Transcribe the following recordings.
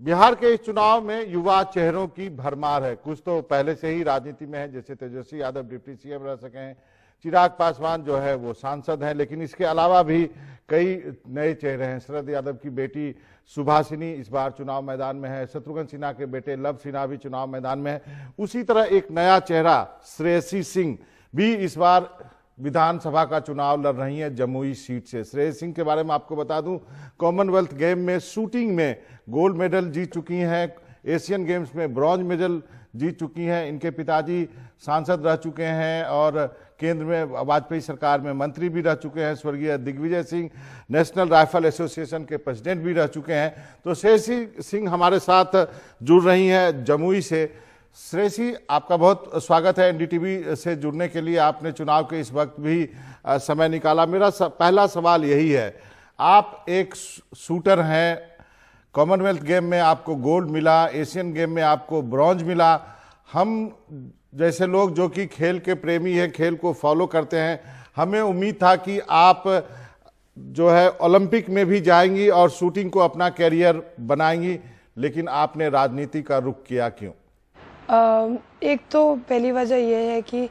बिहार के इस चुनाव में युवा चेहरों की भरमार है। कुछ तो पहले से ही राजनीति में है, जैसे तेजस्वी यादव डिप्टी सीएम रह सके हैं, चिराग पासवान जो है वो सांसद हैं, लेकिन इसके अलावा भी कई नए चेहरे हैं। शरद यादव की बेटी सुभाषिनी इस बार चुनाव मैदान में है, शत्रुघ्न सिन्हा के बेटे लव सिन्हा भी चुनाव मैदान में है। उसी तरह एक नया चेहरा श्रेयसी सिंह भी इस बार विधानसभा का चुनाव लड़ रही है जमुई सीट से। श्रेयसी सिंह के बारे में आपको बता दूं, कॉमनवेल्थ गेम में शूटिंग में गोल्ड मेडल जीत चुकी हैं, एशियन गेम्स में ब्रॉन्ज मेडल जीत चुकी हैं। इनके पिताजी सांसद रह चुके हैं और केंद्र में वाजपेयी सरकार में मंत्री भी रह चुके हैं। स्वर्गीय Digvijay Singh national rifle association के प्रेसिडेंट भी रह चुके हैं। तो श्रेयसी सिंह हमारे साथ जुड़ रही हैं जमुई से। श्रेयसी, आपका बहुत स्वागत है एनडीटीवी से जुड़ने के लिए। आपने चुनाव के इस वक्त भी समय निकाला। मेरा पहला सवाल यही है, आप एक शूटर हैं, कॉमनवेल्थ गेम में आपको गोल्ड मिला, एशियन गेम में आपको ब्रॉन्ज मिला। हम जैसे लोग जो कि खेल के प्रेमी हैं, खेल को फॉलो करते हैं, हमें उम्मीद था कि आप जो है ओलंपिक में भी जाएंगी और शूटिंग को अपना कैरियर बनाएंगी, लेकिन आपने राजनीति का रुख किया, क्यों? एक तो पहली वजह यह है कि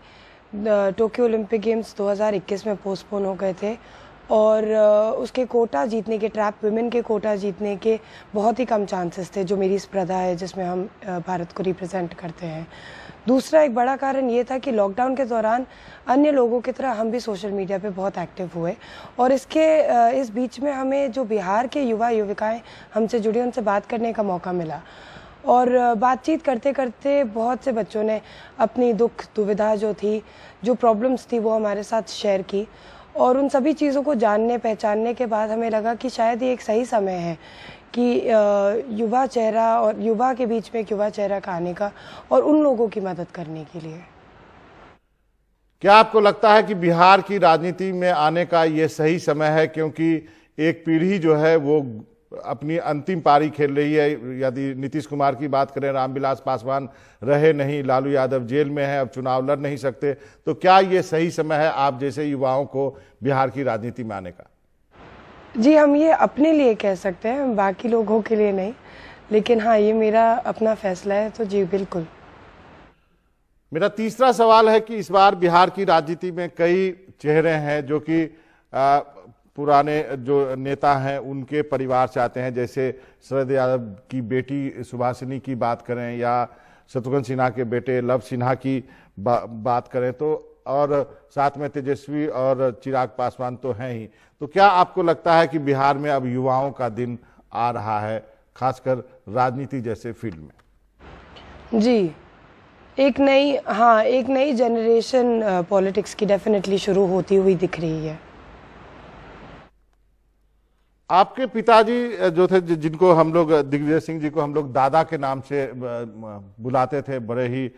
टोक्यो ओलंपिक गेम्स 2021 में पोस्टपोन हो गए थे और उसके कोटा जीतने के, ट्रैप वुमेन के कोटा जीतने के बहुत ही कम चांसेस थे, जो मेरी स्पर्धा है जिसमें हम भारत को रिप्रेजेंट करते हैं। दूसरा एक बड़ा कारण ये था कि लॉकडाउन के दौरान अन्य लोगों की तरह हम भी सोशल मीडिया पे बहुत एक्टिव हुए और इस बीच में हमें जो बिहार के युवा युविकाएं हमसे जुड़ी, उनसे बात करने का मौका मिला और बातचीत करते करते बहुत से बच्चों ने अपनी दुख दुविधा जो थी, जो प्रॉब्लम्स थी, वो हमारे साथ शेयर की और उन सभी चीज़ों को जानने पहचानने के बाद हमें लगा कि शायद ये एक सही समय है कि युवा चेहरा और युवा के बीच में एक युवा चेहरा का आने का और उन लोगों की मदद करने के लिए। क्या आपको लगता है कि बिहार की राजनीति में आने का ये सही समय है, क्योंकि एक पीढ़ी जो है वो अपनी अंतिम पारी खेल रही है? यदि नीतीश कुमार की बात करें, रामविलास पासवान रहे नहीं, लालू यादव जेल में है, अब चुनाव लड़ नहीं सकते, तो क्या ये सही समय है आप जैसे युवाओं को बिहार की राजनीति में आने का? जी, हम ये अपने लिए कह सकते हैं, बाकी लोगों के लिए नहीं, लेकिन हाँ, ये मेरा अपना फैसला है, तो जी बिल्कुल। मेरा तीसरा सवाल है कि इस बार बिहार की राजनीति में कई चेहरे हैं जो कि पुराने जो नेता हैं उनके परिवार से आते हैं, जैसे शरद यादव की बेटी सुभाषिनी की बात करें या शत्रुघ्न सिन्हा के बेटे लव सिन्हा की बात करें, तो और साथ में तेजस्वी और चिराग पासवान तो हैं ही। तो क्या आपको लगता है कि बिहार में अब युवाओं का दिन आ रहा है, खासकर राजनीति जैसे फील्ड में? जी, एक नई जनरेशन पॉलिटिक्स की डेफिनेटली शुरू होती हुई दिख रही है। आपके पिताजी जो थे, जिनको हम लोग दिग्विजय सिंह जी को हम लोग दादा के नाम से बुलाते थे, बड़े ही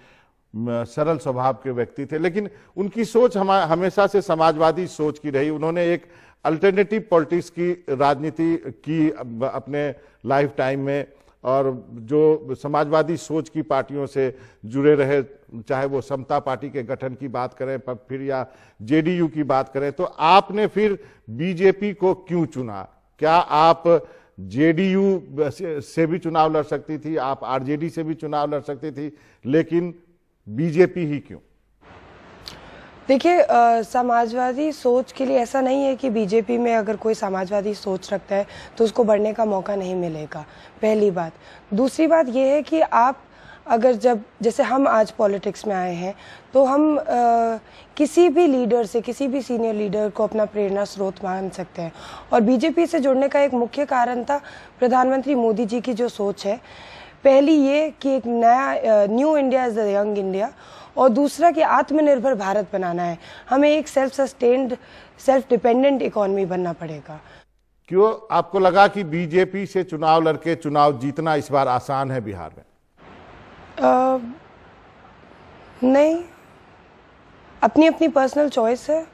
सरल स्वभाव के व्यक्ति थे, लेकिन उनकी सोच हमेशा से समाजवादी सोच की रही। उन्होंने एक अल्टरनेटिव पॉलिटिक्स की राजनीति की अपने लाइफ टाइम में और जो समाजवादी सोच की पार्टियों से जुड़े रहे, चाहे वो समता पार्टी के गठन की बात करें फिर या जेडीयू की बात करें। तो आपने फिर बीजेपी को क्यों चुना? क्या आप जेडीयू से भी चुनाव लड़ सकती थी, आप आरजेडी से भी चुनाव लड़ सकती थी, लेकिन बीजेपी ही क्यों? देखिए, समाजवादी सोच के लिए ऐसा नहीं है कि बीजेपी में अगर कोई समाजवादी सोच रखता है तो उसको बढ़ने का मौका नहीं मिलेगा, पहली बात। दूसरी बात यह है कि आप अगर जैसे हम आज पॉलिटिक्स में आए हैं तो हम किसी भी लीडर से, किसी भी सीनियर लीडर को अपना प्रेरणा स्रोत मान सकते हैं और बीजेपी से जुड़ने का एक मुख्य कारण था प्रधानमंत्री मोदी जी की जो सोच है। पहली ये कि एक नया new India is the young India और दूसरा कि आत्मनिर्भर भारत बनाना है, हमें एक self sustained, self dependent economy बनना पड़ेगा। क्यों आपको लगा कि बीजेपी से चुनाव लड़के चुनाव जीतना इस बार आसान है बिहार में? नहीं, अपनी अपनी पर्सनल चॉइस है।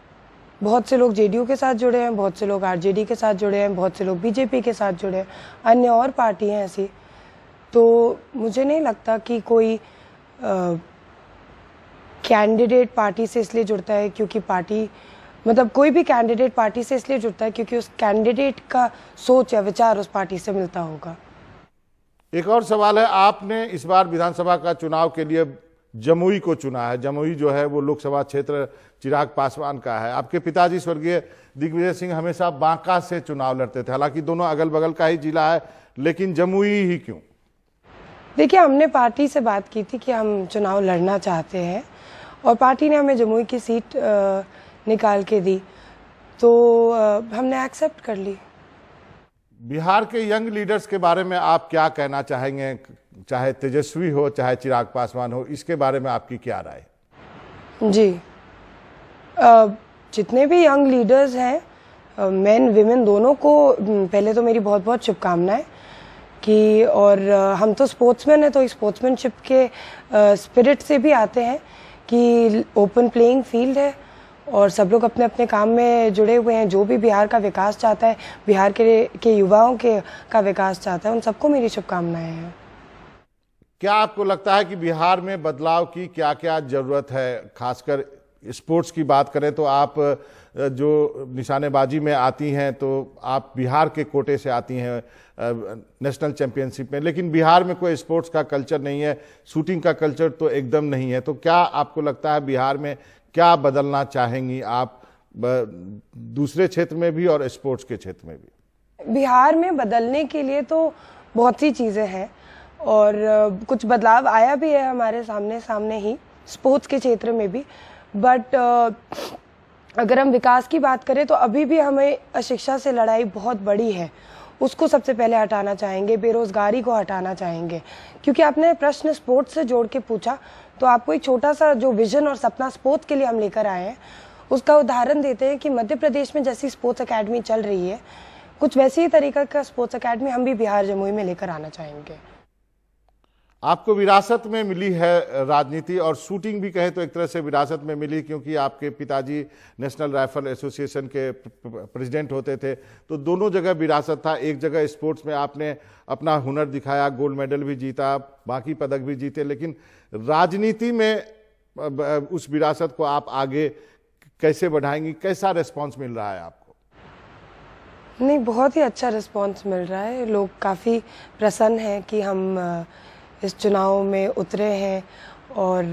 बहुत से लोग जेडीयू के साथ जुड़े हैं, बहुत से लोग आरजेडी के साथ जुड़े हैं, बहुत से लोग बीजेपी के साथ जुड़े हैं, अन्य और पार्टी हैं ऐसी। तो मुझे नहीं लगता कि कोई कैंडिडेट पार्टी से इसलिए जुड़ता है क्योंकि पार्टी, मतलब कोई भी कैंडिडेट पार्टी से इसलिए जुड़ता है क्योंकि उस कैंडिडेट का सोच या विचार उस पार्टी से मिलता होगा। एक और सवाल है, आपने इस बार विधानसभा का चुनाव के लिए जमुई को चुना है। जमुई जो है वो लोकसभा क्षेत्र चिराग पासवान का है। आपके पिताजी स्वर्गीय दिग्विजय सिंह हमेशा बांका से चुनाव लड़ते थे, हालांकि दोनों अगल बगल का ही जिला है, लेकिन जमुई ही क्यों? देखिए, हमने पार्टी से बात की थी कि हम चुनाव लड़ना चाहते हैं और पार्टी ने हमें जमुई की सीट निकाल के दी, तो हमने एक्सेप्ट कर ली। बिहार के यंग लीडर्स के बारे में आप क्या कहना चाहेंगे, चाहे तेजस्वी हो चाहे चिराग पासवान हो, इसके बारे में आपकी क्या राय? जी, जितने भी यंग लीडर्स हैं, मेन विमेन दोनों को पहले तो मेरी बहुत बहुत शुभकामनाएं कि, और हम तो स्पोर्ट्समैन हैं, तो स्पोर्ट्समैनशिप के स्पिरिट से भी आते हैं कि ओपन प्लेइंग फील्ड है और सब लोग अपने अपने काम में जुड़े हुए हैं। जो भी बिहार का विकास चाहता है, बिहार के युवाओं का विकास चाहता है, उन सबको मेरी शुभकामनाएं हैं। क्या आपको लगता है कि बिहार में बदलाव की क्या क्या जरूरत है? खासकर स्पोर्ट्स की बात करें तो आप जो निशानेबाजी में आती हैं तो आप बिहार के कोटे से आती हैं नेशनल चैंपियनशिप में, लेकिन बिहार में कोई स्पोर्ट्स का कल्चर नहीं है, शूटिंग का कल्चर तो एकदम नहीं है। तो क्या आपको लगता है बिहार में क्या बदलना चाहेंगी आप, दूसरे क्षेत्र में भी और स्पोर्ट्स के क्षेत्र में भी? बिहार में बदलने के लिए तो बहुत सी चीज़ें हैं और कुछ बदलाव आया भी है हमारे सामने ही स्पोर्ट्स के क्षेत्र में भी, बट अगर हम विकास की बात करें तो अभी भी हमें अशिक्षा से लड़ाई बहुत बड़ी है, उसको सबसे पहले हटाना चाहेंगे, बेरोजगारी को हटाना चाहेंगे। क्योंकि आपने प्रश्न स्पोर्ट्स से जोड़ के पूछा, तो आपको एक छोटा सा जो विजन और सपना स्पोर्ट्स के लिए हम लेकर आए हैं उसका उदाहरण देते हैं कि मध्य प्रदेश में जैसी स्पोर्ट्स एकेडमी चल रही है, कुछ वैसे ही तरीका का स्पोर्ट्स एकेडमी हम भी बिहार जमुई में लेकर आना चाहेंगे। आपको विरासत में मिली है राजनीति, और शूटिंग भी कहे तो एक तरह से विरासत में मिली, क्योंकि आपके पिताजी नेशनल राइफल एसोसिएशन के प्रेसिडेंट होते थे, तो दोनों जगह विरासत था। एक जगह स्पोर्ट्स में आपने अपना हुनर दिखाया, गोल्ड मेडल भी जीता, बाकी पदक भी जीते, लेकिन राजनीति में उस विरासत को आप आगे कैसे बढ़ाएंगी? कैसा रिस्पॉन्स मिल रहा है आपको? नहीं, बहुत ही अच्छा रिस्पॉन्स मिल रहा है। लोग काफ़ी प्रसन्न हैं कि हम इस चुनाव में उतरे हैं और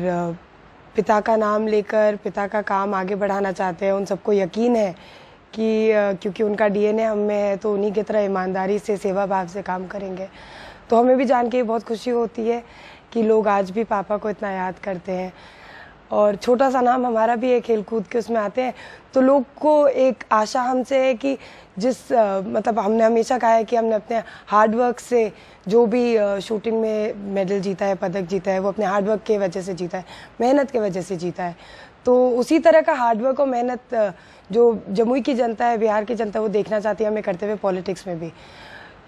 पिता का नाम लेकर पिता का काम आगे बढ़ाना चाहते हैं। उन सबको यकीन है कि क्योंकि उनका डीएनए हम में है, तो उन्हीं की तरह ईमानदारी से, सेवा भाव से काम करेंगे। तो हमें भी जान के बहुत खुशी होती है कि लोग आज भी पापा को इतना याद करते हैं, और छोटा सा नाम हमारा भी है, खेल कूद के उसमें आते हैं, तो लोग को एक आशा हमसे है कि मतलब हमने हमेशा कहा है कि हमने अपने हार्डवर्क से जो भी शूटिंग में मेडल जीता है, पदक जीता है, वो अपने हार्डवर्क के वजह से जीता है, मेहनत के वजह से जीता है। तो उसी तरह का हार्डवर्क और मेहनत जो जमुई की जनता है, बिहार की जनता, वो देखना चाहती है हमें करते हुए पॉलिटिक्स में भी।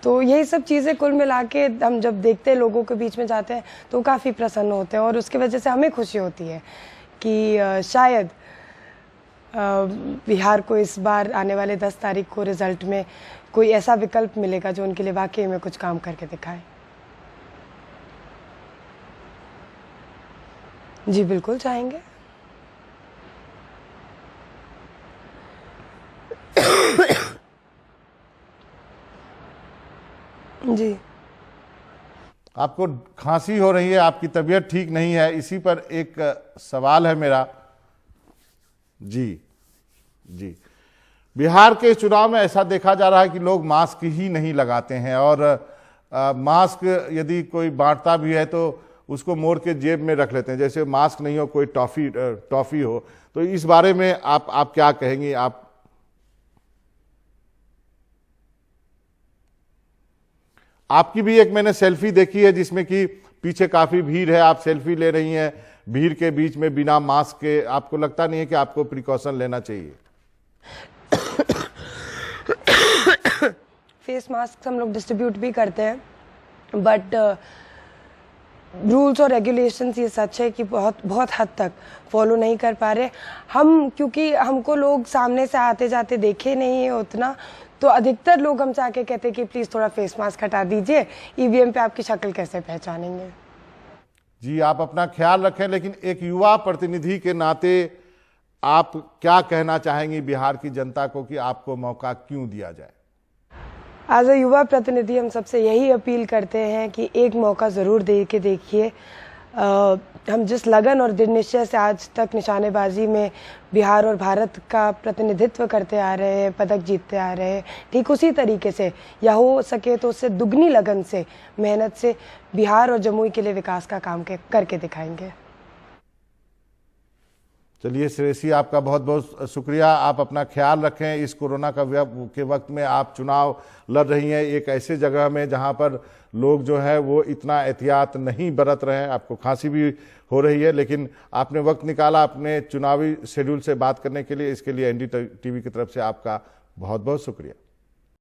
तो यही सब चीज़ें कुल मिला के हम जब देखते हैं, लोगों के बीच में जाते हैं, तो काफ़ी प्रसन्न होते हैं और उसकी वजह से हमें खुशी होती है कि शायद बिहार को इस बार आने वाले 10 तारीख को रिजल्ट में कोई ऐसा विकल्प मिलेगा जो उनके लिए वाकई में कुछ काम करके दिखाए। जी बिल्कुल चाहेंगे। जी, आपको खांसी हो रही है, आपकी तबीयत ठीक नहीं है, इसी पर एक सवाल है मेरा। जी जी, बिहार के चुनाव में ऐसा देखा जा रहा है कि लोग मास्क ही नहीं लगाते हैं, और मास्क यदि कोई बांटता भी है तो उसको मोड़ के जेब में रख लेते हैं, जैसे मास्क नहीं हो कोई टॉफी हो। तो इस बारे में आप क्या कहेंगी? आपकी भी एक मैंने सेल्फी देखी है जिसमें कि पीछे काफी भीड़ है, आप सेल्फी ले रही हैं भीड़ के बीच में बिना मास्क के। आपको लगता नहीं है कि आपको प्रिकॉशन लेना चाहिए? फेस मास्क हम लोग डिस्ट्रीब्यूट भी करते हैं, बट रूल्स और रेगुलेशंस ये सच है कि बहुत हद तक फॉलो नहीं कर पा रहे हम, क्योंकि हमको लोग सामने से आते जाते देखे नहीं है उतना, तो अधिकतर लोग हमसे आके कहते हैं कि प्लीज़ थोड़ा फेस मास्क हटा दीजिए, ईवीएम पे आपकी शक्ल कैसे पहचानेंगे। जी, आप अपना ख्याल रखें, लेकिन एक युवा प्रतिनिधि के नाते आप क्या कहना चाहेंगी बिहार की जनता को कि आपको मौका क्यों दिया जाए? एज अ युवा प्रतिनिधि हम सबसे यही अपील करते हैं कि एक मौका ज़रूर दे के देखिए। हम जिस लगन और दृढ़ निश्चय से आज तक निशानेबाजी में बिहार और भारत का प्रतिनिधित्व करते आ रहे हैं, पदक जीतते आ रहे हैं, ठीक उसी तरीके से या हो सके तो उससे दुगनी लगन से, मेहनत से बिहार और जमुई के लिए विकास का काम करके दिखाएंगे। चलिए श्रेयसी, आपका बहुत बहुत शुक्रिया। आप अपना ख्याल रखें। इस कोरोना के वक्त में आप चुनाव लड़ रही हैं एक ऐसे जगह में जहां पर लोग जो है वो इतना एहतियात नहीं बरत रहे हैं। आपको खांसी भी हो रही है, लेकिन आपने वक्त निकाला अपने चुनावी शेड्यूल से बात करने के लिए। इसके लिए NDTV की तरफ से आपका बहुत बहुत शुक्रिया।